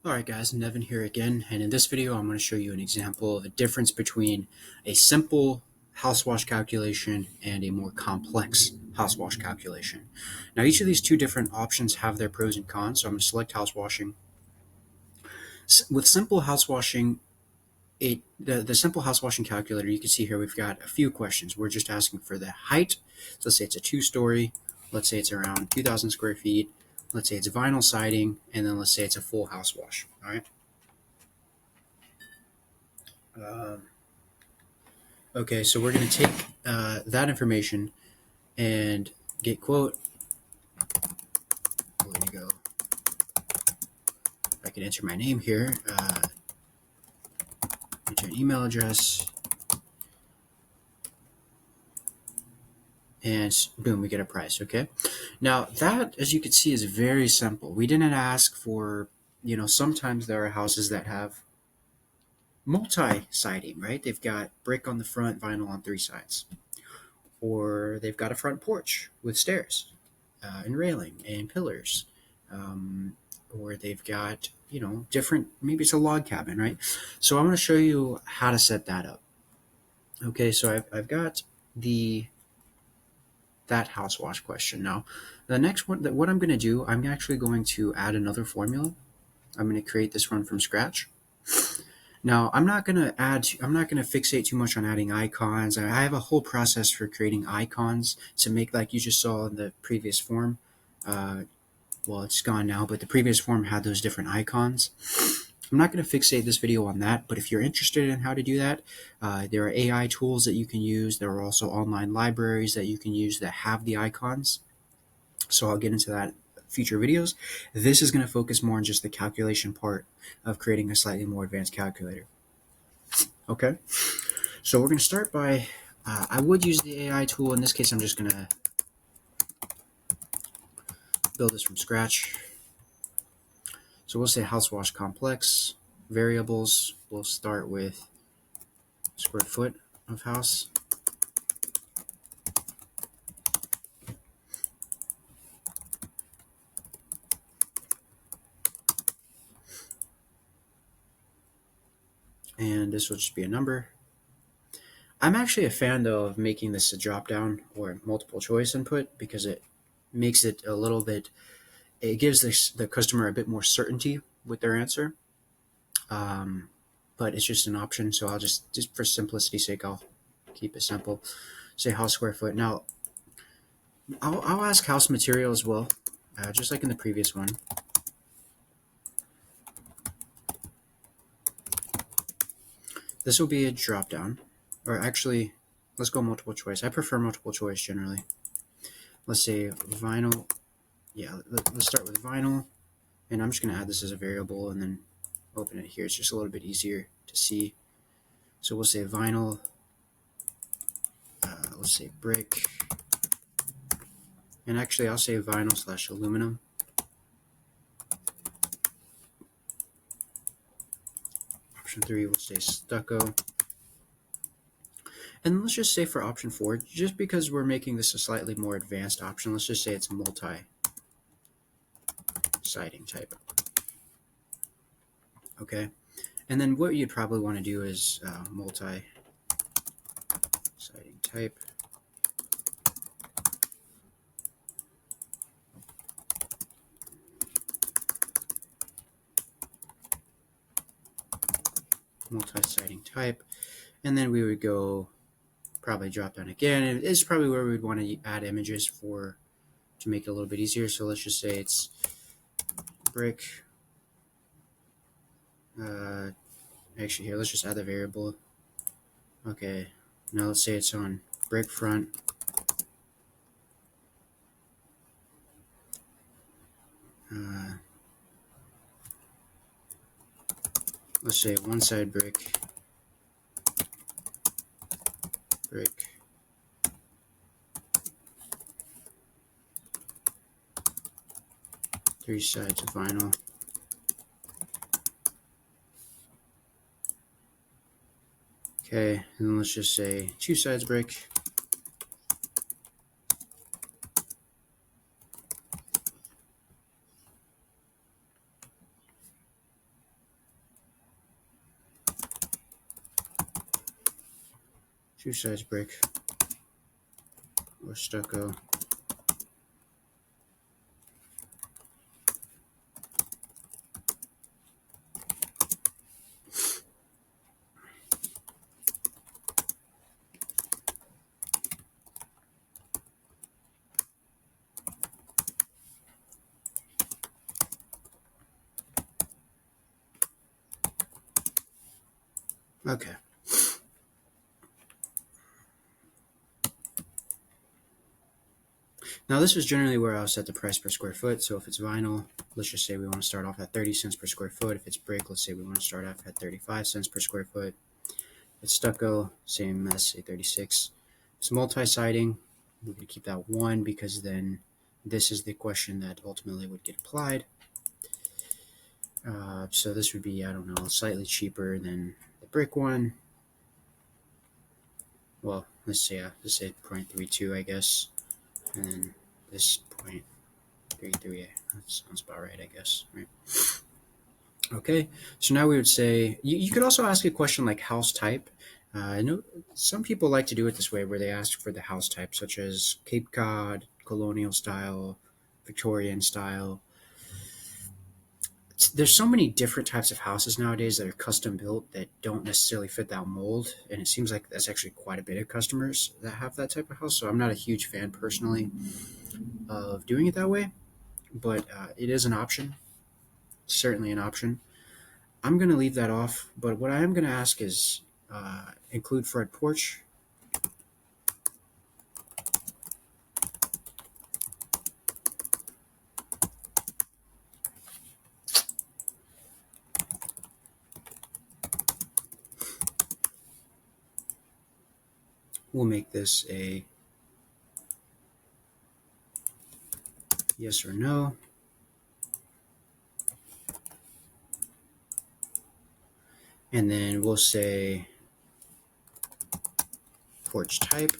Alright guys, Nevin here again, and in this video I'm going to show you an example of a difference between a simple house wash calculation and a more complex house wash calculation. Now each of these two different options have their pros and cons, so I'm going to select house washing. With simple house washing, the simple house washing calculator, you can see here we've got a few questions. We're just asking for the height. So let's say it's a 2-story, let's say it's around 2,000 square feet, let's say it's vinyl siding, and then let's say it's a full house wash. All right. Okay, so we're going to take that information and get quote. Where to go? I can enter my name here, enter an email address, and boom, we get a price. Okay, now that, as you can see, is very simple. We didn't ask for, sometimes there are houses that have multi-siding, right? They've got brick on the front, vinyl on 3 sides, or they've got a front porch with stairs and railing and pillars, or they've got different, maybe it's a log cabin, right? So I'm going to show you how to set that up. Okay, so I've got that house wash question. Now the next one, what I'm going to do, I'm actually going to add another formula. I'm going to create this one from scratch. Now, I'm not going to fixate too much on adding icons. I have a whole process for creating icons to make, like you just saw in the previous form. Well, it's gone now, but the previous form had those different icons. I'm not going to fixate this video on that, but if you're interested in how to do that, there are AI tools that you can use. There are also online libraries that you can use that have the icons. So I'll get into that future videos. This is going to focus more on just the calculation part of creating a slightly more advanced calculator. Okay, so we're going to start by, I would use the AI tool. In this case, I'm just going to build this from scratch. So we'll say house wash complex. Variables, we'll start with square foot of house. And this will just be a number. I'm actually a fan, though, of making this a drop down or multiple choice input because it makes it a little bit, it gives the customer a bit more certainty with their answer. But it's just an option, so I'll just for simplicity's sake, I'll keep it simple. Say house square foot. Now, I'll ask house material as well, just like in the previous one. This will be a drop down, or actually, let's go multiple choice. I prefer multiple choice generally. Let's say vinyl. Yeah, let's start with vinyl, and I'm just going to add this as a variable and then open it here. It's just a little bit easier to see. So we'll say vinyl. Let's say brick, and actually I'll say vinyl / aluminum. Option 3, we'll say stucco. And let's just say for option 4, just because we're making this a slightly more advanced option, let's just say it's multi-siding type. Okay, and then what you'd probably want to do is multi-siding type. Multi-siding type, and then we would go probably drop down again, and this is probably where we'd want to add images to make it a little bit easier. So let's just say it's brick. Actually, here, let's just add the variable. Okay, now let's say it's on brick front. Let's say one side brick, 3 sides of vinyl. Okay, and then let's just say 2 sides brick. two-sides brick or stucco. Okay. Now this is generally where I'll set the price per square foot. So if it's vinyl, let's just say we want to start off at 30 cents per square foot. If it's brick, let's say we want to start off at 35 cents per square foot. If it's stucco, same as say 36. It's multi-siding. We're going to keep that 1 because then this is the question that ultimately would get applied. So this would be, I don't know, slightly cheaper than the brick one. Well, let's say 0.32, I guess. And then this 0.33, that sounds about right, I guess, right? Okay, so now we would say, you could also ask a question like house type. I know some people like to do it this way where they ask for the house type, such as Cape Cod, colonial style, Victorian style. There's so many different types of houses nowadays that are custom built that don't necessarily fit that mold, and it seems like that's actually quite a bit of customers that have that type of house. So I'm not a huge fan personally of doing it that way, but it is an option. Certainly an option. I'm going to leave that off, but what I am going to ask is include front porch. We'll make this a yes or no. And then we'll say porch type.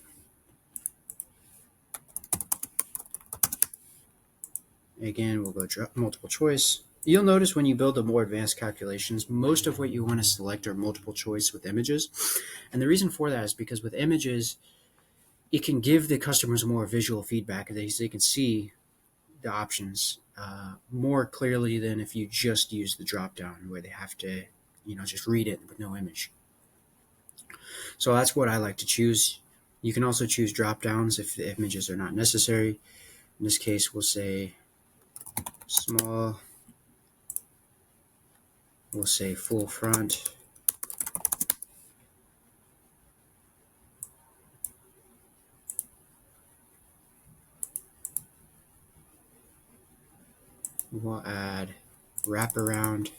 Again, we'll go multiple choice. You'll notice when you build the more advanced calculations, most of what you want to select are multiple choice with images. And the reason for that is because with images, it can give the customers more visual feedback. They can see the options more clearly than if you just use the drop down where they have to, just read it with no image. So that's what I like to choose. You can also choose drop downs if the images are not necessary. In this case, we'll say small. We'll say full front. We'll add wraparound.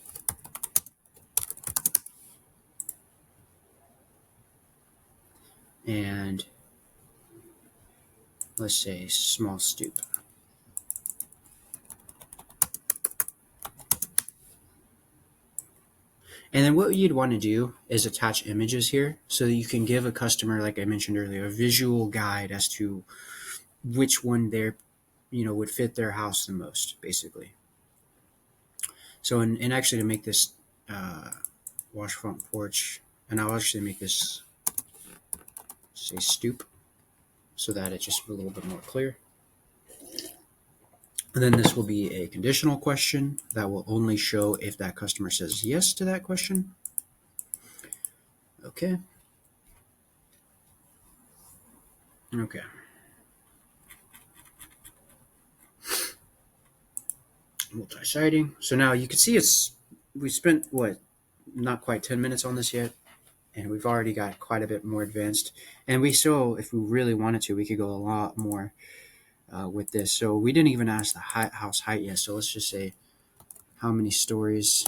And let's say small stoop. And then what you'd want to do is attach images here so that you can give a customer, like I mentioned earlier, a visual guide as to which one would fit their house the most, basically. So, and actually to make this wash front porch, and I'll actually make this say stoop so that it's just a little bit more clear. And then this will be a conditional question that will only show if that customer says yes to that question. Okay. Okay. Multi-siding. So now you can see we spent not quite 10 minutes on this yet, and we've already got quite a bit more advanced. And we still, if we really wanted to, we could go a lot more with this. So we didn't even ask the house height yet. So let's just say how many stories.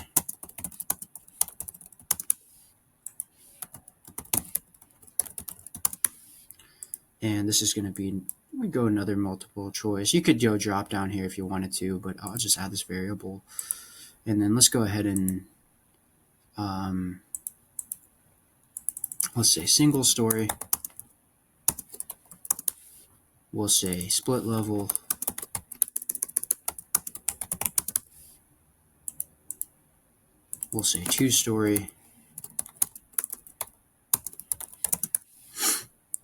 And this is going to be, we go another multiple choice. You could go drop down here if you wanted to, but I'll just add this variable. And then let's go ahead and let's say single story. We'll say split level. We'll say 2-story.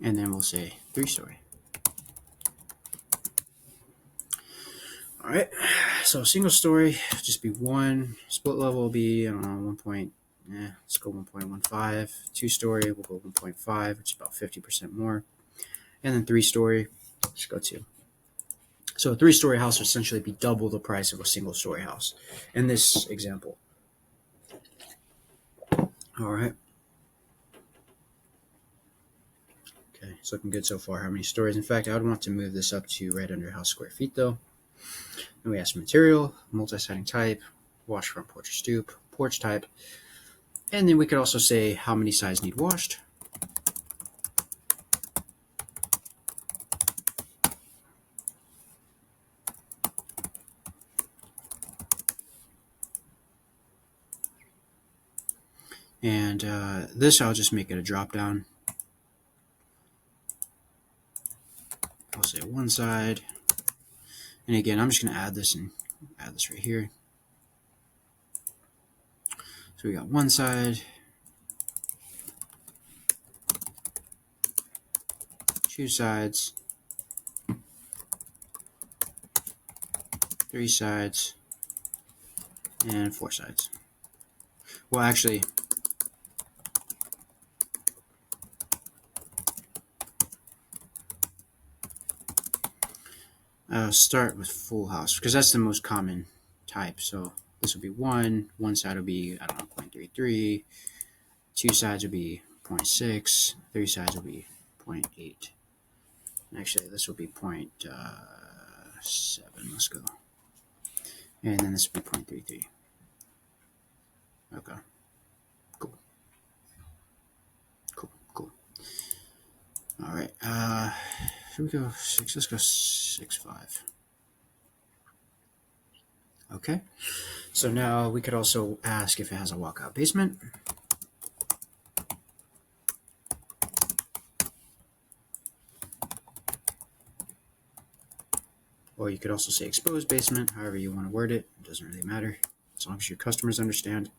and then we'll say 3-story. All right, so single story just be 1. Split level will be, I don't know, 1. Let's go 1.15. 2-story, we'll go 1.5, which is about 50% more. And then 3-story, let's go 2. So a 3-story house would essentially be double the price of a single-story house in this example. All right. Okay, it's looking good so far. How many stories? In fact, I would want to move this up to right under house square feet, though. And we have some material, multi-siding type, wash front porch or stoop, porch type. And then we could also say how many sides need washed. And this, I'll just make it a drop down. I'll say 1 side. And again, I'm just going to add this right here. So we got 1 side, 2 sides, 3 sides, and 4 sides. Well, actually, I'll start with full house because that's the most common type. So this will be 1. 1 side will be, I don't know, 0.33. 2 sides will be 0.6. 3 sides will be 0.8. Actually, this will be 0.7. Let's go. And then this will be 0.33. Okay. Cool. All right. Should we go 6? Let's go 6.5. Okay. So now we could also ask if it has a walkout basement. Or you could also say exposed basement, however you want to word it. It doesn't really matter, as long as your customers understand.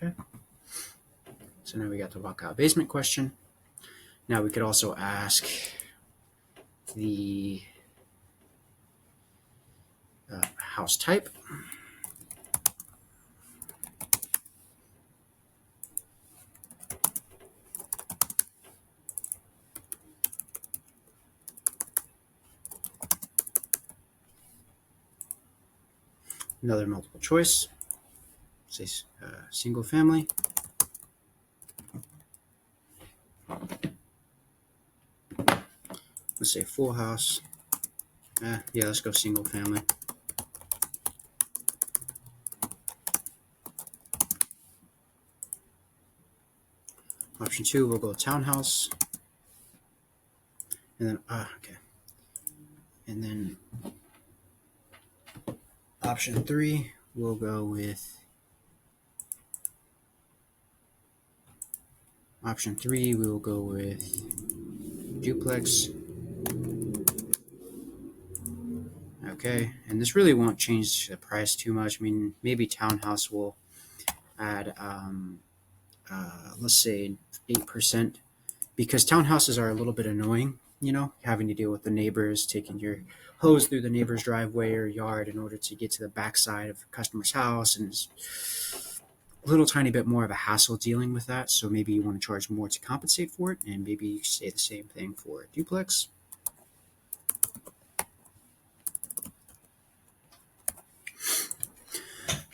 Okay. So now we got the walkout basement question. Now we could also ask the house type. Another multiple choice. Say single family. Let's say full house. Yeah, let's go single family. Option 2, we'll go townhouse. And then, okay. And then option 3, we'll go with option 3, we will go with duplex. Okay, and this really won't change the price too much. I mean, maybe townhouse will add, let's say 8%, because townhouses are a little bit annoying, you know, having to deal with the neighbors, taking your hose through the neighbor's driveway or yard in order to get to the backside of a customer's house, and it's a little tiny bit more of a hassle dealing with that. So maybe you want to charge more to compensate for it, and maybe you say the same thing for duplex.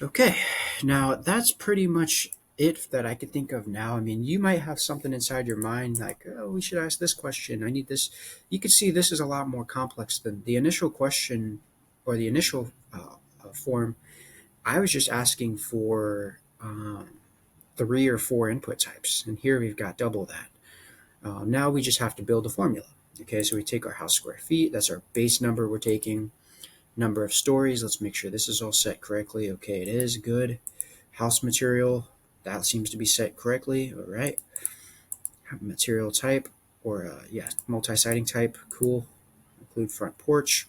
Okay, now that's pretty much it that I could think of now. I mean, you might have something inside your mind like, oh, we should ask this question. I need this. You can see this is a lot more complex than the initial question or the initial form. I was just asking for 3 or 4 input types, and here we've got double that. Now we just have to build a formula. Okay, so we take our house square feet. That's our base number we're taking. Number of stories. Let's make sure this is all set correctly. Okay, it is good. House material. That seems to be set correctly. All right. Material type, or multi-siding type. Cool. Include front porch.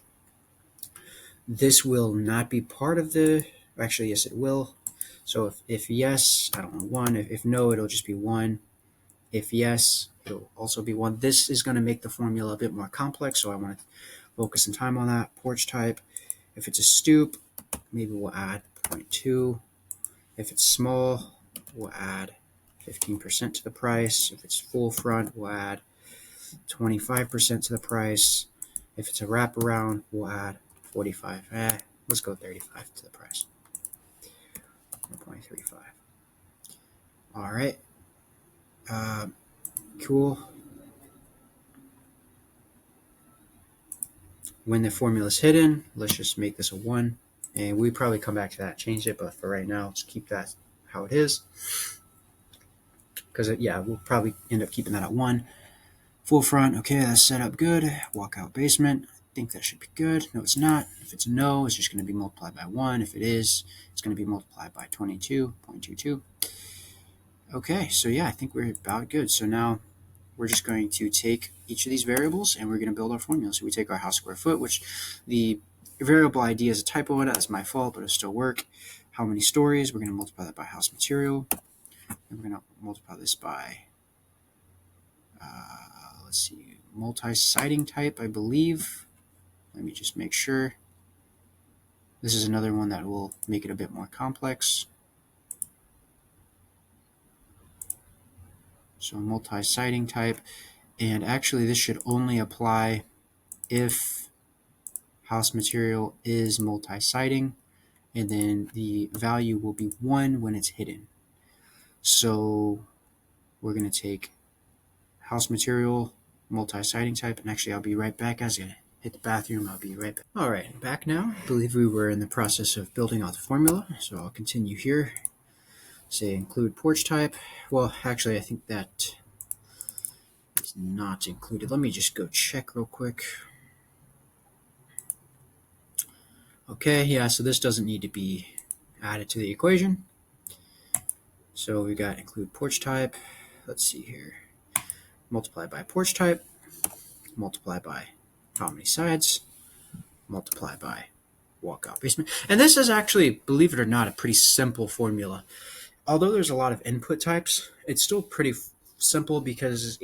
This will not be part of the, actually, yes, it will. So if yes, I don't know, 1. If no, it'll just be 1. If yes, it'll also be 1. This is going to make the formula a bit more complex, so I want to focus some time on that. Porch type. If it's a stoop, maybe we'll add 0.2. If it's small, we'll add 15% to the price. If it's full front, we'll add 25% to the price. If it's a wraparound, we'll add 45. Let's go 35 to the price. 1.35. All right. Cool. When the formula is hidden, let's just make this a 1. And we probably come back to that, change it. But for right now, let's keep that how it is. Because, we'll probably end up keeping that at 1. Full front, okay, that's set up good. Walkout basement, I think that should be good. No, it's not. If it's a no, it's just going to be multiplied by 1. If it is, it's going to be multiplied by 22.22. Okay, so I think we're about good. So now we're just going to take each of these variables and we're going to build our formula. So we take our house square foot, which the variable ID is a typo in it. That's my fault, but it'll still work. How many stories? We're going to multiply that by house material. And we're going to multiply this by let's see, multi-siding type, I believe. Let me just make sure. This is another one that will make it a bit more complex. So multi-siding type. And actually, this should only apply if house material is multi-siding. And then the value will be 1 when it's hidden. So we're going to take house material, multi-siding type, and actually I'll be right back. As I hit the bathroom, I'll be right back. All right, back now. I believe we were in the process of building out the formula, so I'll continue here. Say include porch type. Well, actually, I think that is not included. Let me just go check real quick. Okay, so this doesn't need to be added to the equation. So we got include porch type. Let's see here. Multiply by porch type, multiply by how many sides, multiply by walkout basement. And this is actually, believe it or not, a pretty simple formula. Although there's a lot of input types, it's still pretty simple because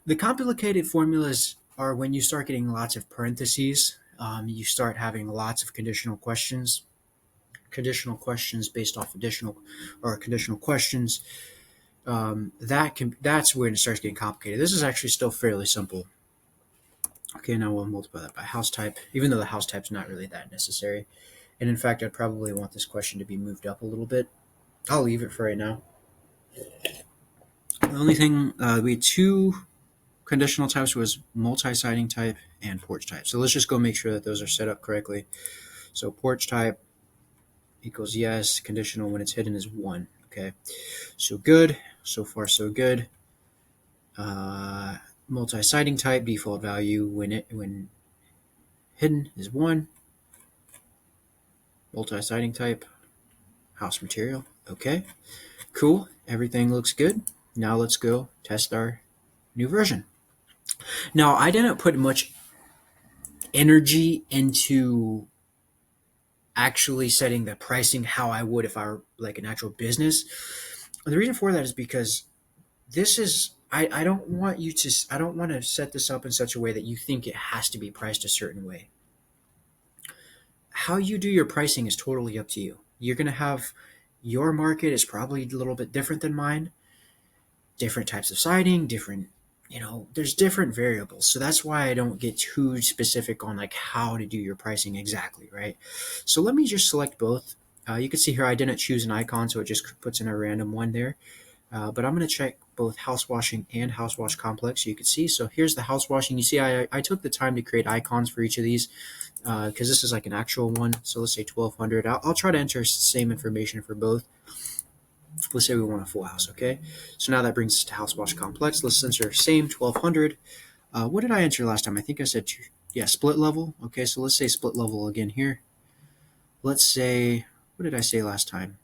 the complicated formulas are when you start getting lots of parentheses. You start having lots of conditional questions based off conditional questions. That's when it starts getting complicated. This is actually still fairly simple. Okay, now we'll multiply that by house type, even though the house type's not really that necessary. And in fact, I'd probably want this question to be moved up a little bit. I'll leave it for right now. The only thing, we had 2 conditional types was multi-siding type and porch type. So let's just go make sure that those are set up correctly. So porch type equals yes, conditional when it's hidden is 1. Okay, so good. So far, so good. Multi-siding type default value when hidden is 1. Multi-siding type house material. Okay, cool. Everything looks good. Now let's go test our new version. Now I didn't put much energy into actually setting the pricing how I would if I were like an actual business. The reason for that is because this is I don't want to set this up in such a way that you think it has to be priced a certain way. How you do your pricing is totally up to you. You're going to have your market is probably a little bit different than mine. Different types of siding, there's different variables. So that's why I don't get too specific on like how to do your pricing exactly, right? So let me just select both. You can see here I didn't choose an icon, so it just puts in a random one there. But I'm going to check both house washing and house wash complex so you can see. So here's the house washing. You see I took the time to create icons for each of these because this is like an actual one. So let's say 1200. I'll try to enter the same information for both. Let's say we want a full house, okay? So now that brings us to house wash complex. Let's enter same 1200. What did I enter last time? I think I said split level. Okay, so let's say split level again here. Let's say, what did I say last time?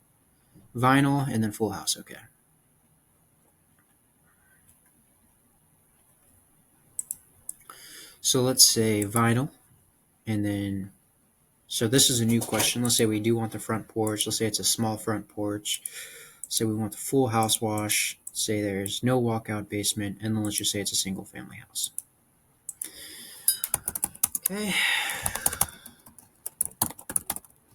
Vinyl and then full house. Okay. So let's say vinyl, and then, so this is a new question. Let's say we do want the front porch. Let's say it's a small front porch. Say we want the full house wash. Say there's no walkout basement, and then let's just say it's a single family house. Okay.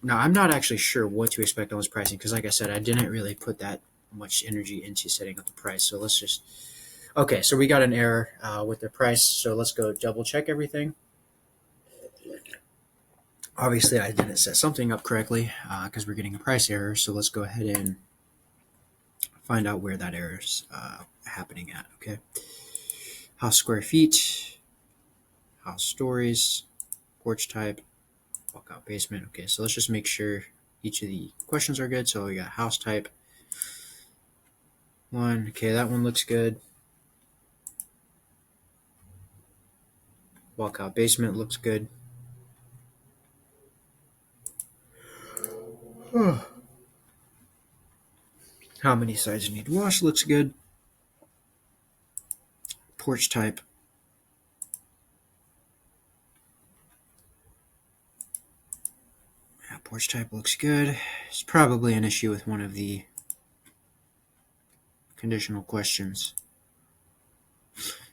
Now, I'm not actually sure what to expect on this pricing because, like I said, I didn't really put that much energy into setting up the price. So let's just, okay, so we got an error with the price. So let's go double check everything. Obviously, I didn't set something up correctly because we're getting a price error. So let's go ahead and find out where that error is happening at. Okay. House square feet, house stories, porch type, walkout basement. Okay, so let's just make sure each of the questions are good. So we got house type. One. Okay, that one looks good. Walkout basement looks good. How many sides need wash looks good. Porch type. Yeah, porch type looks good. It's probably an issue with one of the conditional questions.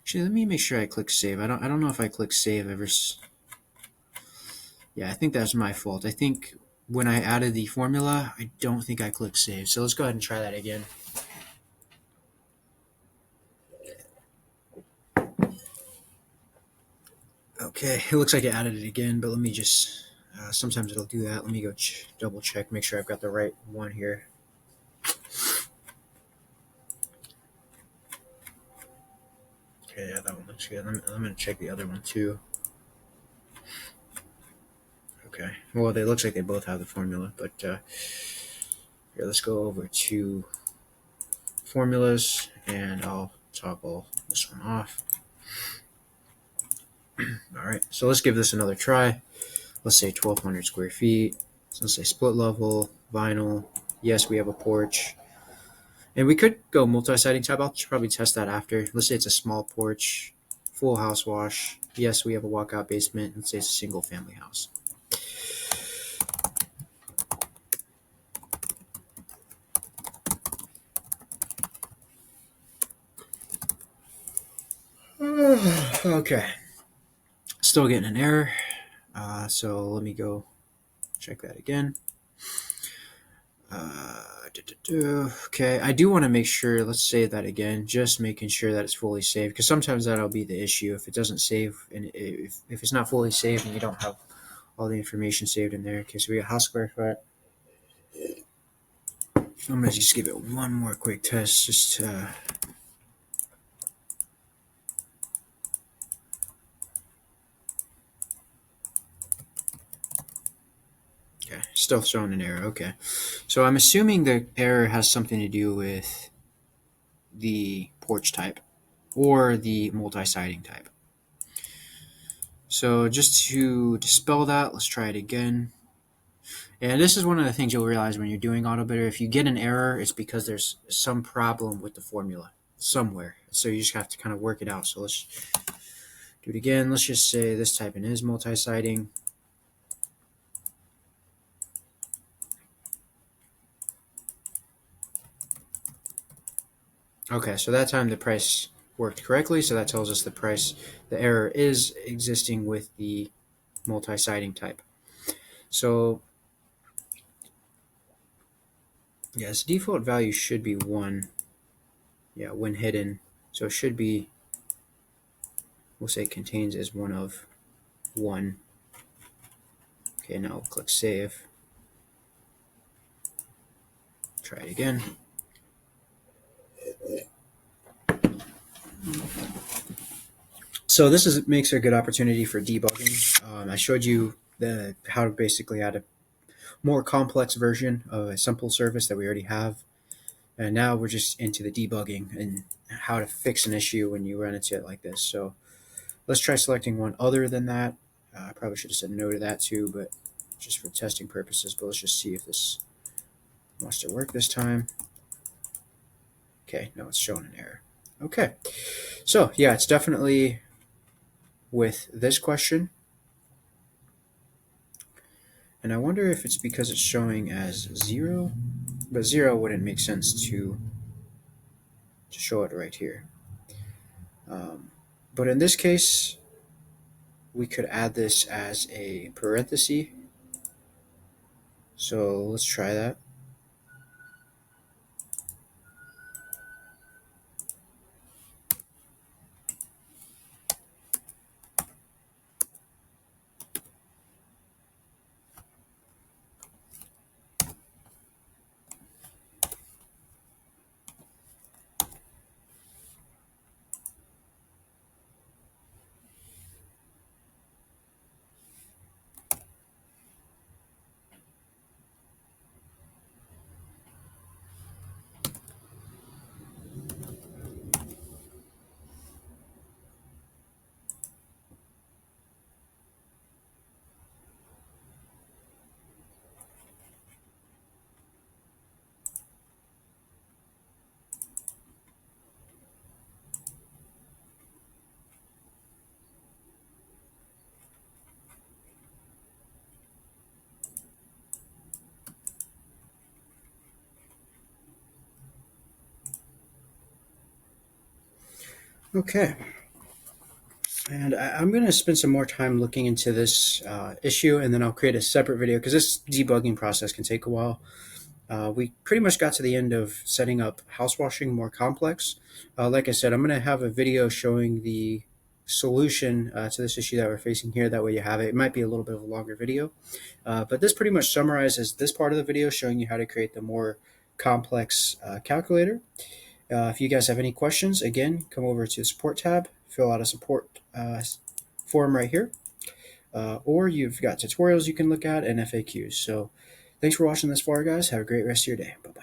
Actually, let me make sure I click save. I don't know if I click save ever. Yeah, I think that's my fault. I think when I added the formula, I don't think I clicked save. So let's go ahead and try that again. Okay, it looks like it added it again, but let me just, sometimes it'll do that. Let me go double check, make sure I've got the right one here. Okay, yeah, that one looks good. I'm going to check the other one too. Okay, well, they looks like they both have the formula, but here, let's go over to formulas, and I'll toggle this one off. All right, so let's give this another try. Let's say 1,200 square feet. So let's say split level, vinyl. Yes, we have a porch. And we could go multi-siding type. I'll probably test that after. Let's say it's a small porch, full house wash. Yes, we have a walkout basement. Let's say it's a single family house. Okay. Still getting an error. So let me go check that again. Okay, I do want to make sure, let's save that again, just making sure that it's fully saved, because sometimes that'll be the issue if it doesn't save, and if it's not fully saved and you don't have all the information saved in there. Okay, so we got house square foot. I'm going to just give it one more quick test, just okay, still showing an error. Okay, so I'm assuming the error has something to do with the porch type or the multi-siding type. So just to dispel that, let's try it again. And this is one of the things you'll realize when you're doing AutoBidder. If you get an error, it's because there's some problem with the formula somewhere. So you just have to kind of work it out. So let's do it again. Let's just say this typing is multi-siding. Okay, so that time the price worked correctly. So that tells us the error is existing with the multi-siding type. So yes, default value should be 1. Yeah, when hidden. So it should be, we'll say contains as one of 1. Okay, now we'll click save. Try it again. So this makes a good opportunity for debugging. I showed you how to basically add a more complex version of a simple service that we already have. And now we're just into the debugging and how to fix an issue when you run into it like this. So let's try selecting one other than that. I probably should have said no to that too, but just for testing purposes. But let's just see if this wants to work this time. Okay, no, it's showing an error. Okay, so yeah, it's definitely with this question. And I wonder if it's because it's showing as 0, but 0 wouldn't make sense to show it right here. But in this case, we could add this as a parenthesis. So let's try that. Okay. And I'm going to spend some more time looking into this issue, and then I'll create a separate video because this debugging process can take a while. We pretty much got to the end of setting up house washing more complex. Like I said, I'm going to have a video showing the solution to this issue that we're facing here. That way you have it. It might be a little bit of a longer video. But this pretty much summarizes this part of the video, showing you how to create the more complex calculator. If you guys have any questions, again, come over to the support tab, fill out a support form right here. Or you've got tutorials you can look at and FAQs. So thanks for watching this far, guys. Have a great rest of your day. Bye-bye.